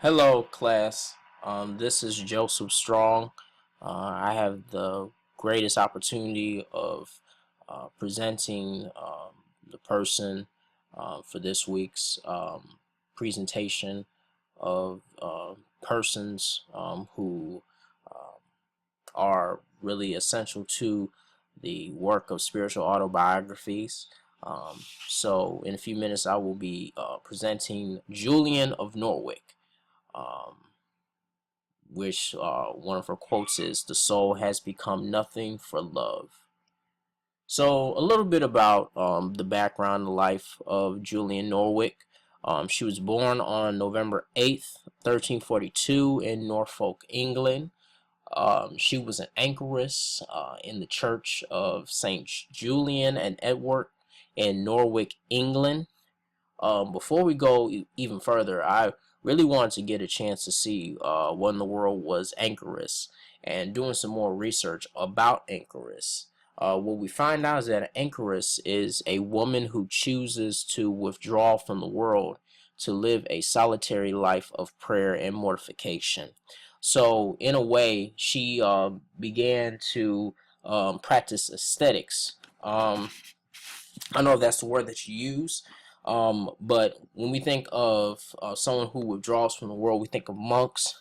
Hello, class. This is Joseph Strong. I have the greatest opportunity of presenting the person for this week's presentation of persons who uh, are really essential to the work of spiritual autobiographies. So, in a few minutes, I will be presenting Julian of Norwich. Um, which one of her quotes is, "The soul has become nothing for love." So a little bit about the background and life of Julian Norwich. She was born on November 8th, 1342 in Norfolk, England. She was an anchoress in the Church of St. Julian and Edward in Norwich, England. Before we go even further, I really wanted to get a chance to see what in the world was Anchoress and doing some more research about Anchoress. What we find out is that an Anchoress is a woman who chooses to withdraw from the world to live a solitary life of prayer and mortification. So, in a way, she began to practice aesthetics. I don't know if that's the word that you use, but when we think of someone who withdraws from the world, we think of monks.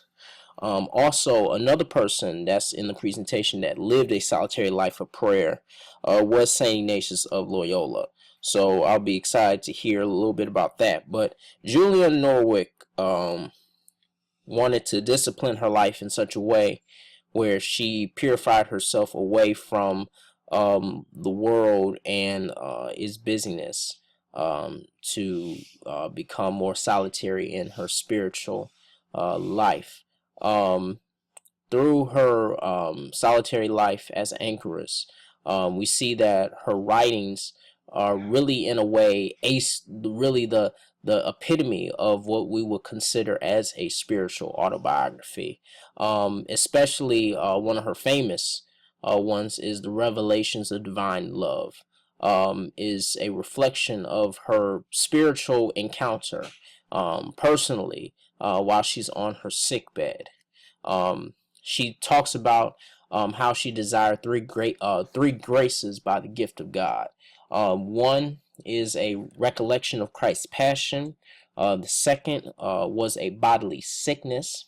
Also, another person that's in the presentation that lived a solitary life of prayer was Saint Ignatius of Loyola. So I'll be excited to hear a little bit about that. But Julian Norwich wanted to discipline her life in such a way where she purified herself away from the world and its busyness to become more solitary in her spiritual life. Um, Through her solitary life as anchoress, we see that her writings are really, in a way, really the epitome of what we would consider as a spiritual autobiography. Especially one of her famous ones is the Revelations of Divine Love. Is a reflection of her spiritual encounter personally while she's on her sick bed. She talks about how she desired three graces by the gift of God. One is a recollection of Christ's passion. The second was a bodily sickness,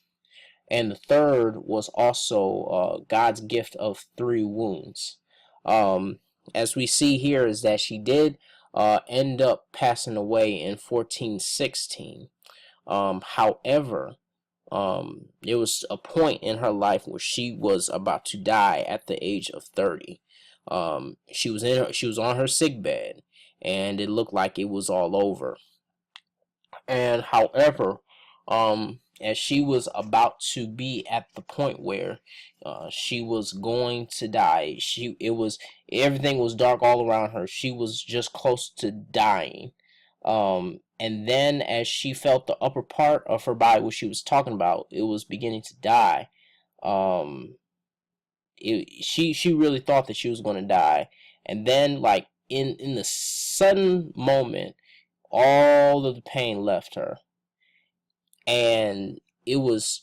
and the third was also God's gift of three wounds. As we see here, is that she did end up passing away in 1416. However, it was a point in her life where she was about to die at the age of 30. She was on her sick bed, and it looked like it was all over. And however, as she was about to be at the point where she was going to die, everything was dark all around her. She was just close to dying. And then as she felt the upper part of her body, which she was talking about, it was beginning to die. Um, she really thought that she was going to die, and then like in the sudden moment, all of the pain left her, and it was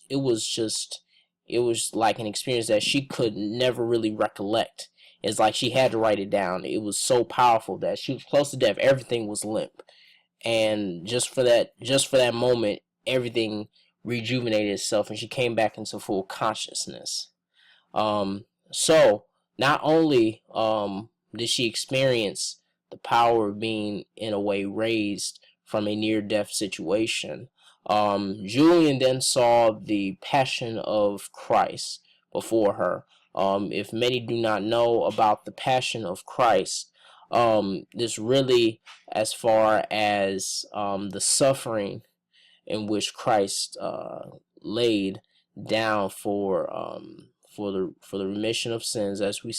like an experience that she could never really recollect. It's like she had to write it down. It was so powerful that she was close to death. Everything was limp, and just for that moment, everything rejuvenated itself, and she came back into full consciousness. So not only did she experience the power of being, in a way, raised from a near-death situation, Julian then saw the passion of Christ before her. If many do not know about the passion of Christ, this really, as far as the suffering in which Christ laid down for the remission of sins, as we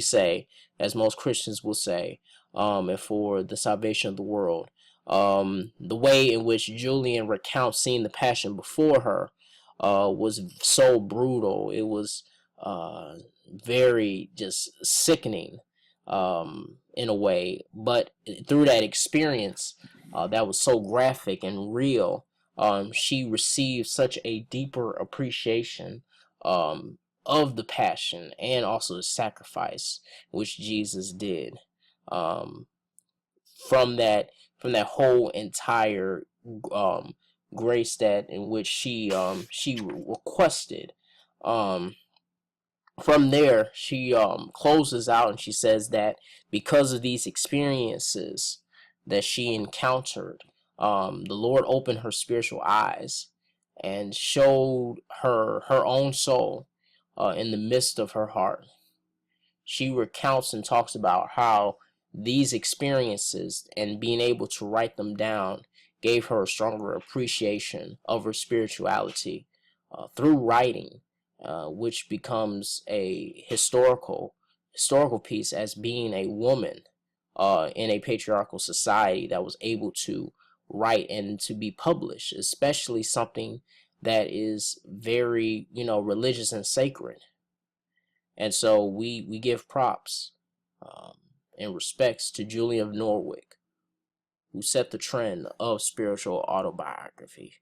say, as most Christians will say, and for the salvation of the world. The way in which Julian recounts seeing the passion before her was so brutal. It was very just sickening in a way. But through that experience that was so graphic and real, she received such a deeper appreciation um, of the passion and also the sacrifice which Jesus did. Um, from that from that whole entire um, grace that in which she requested. Um, from there, she closes out and she says that because of these experiences that she encountered, the Lord opened her spiritual eyes and showed her own soul in the midst of her heart. She recounts and talks about how these experiences and being able to write them down gave her a stronger appreciation of her spirituality through writing, which becomes a historical piece as being a woman in a patriarchal society that was able to write and to be published, especially something that is very, religious and sacred. And so we give props um, and respects to Julian of Norwich, who set the trend of spiritual autobiography.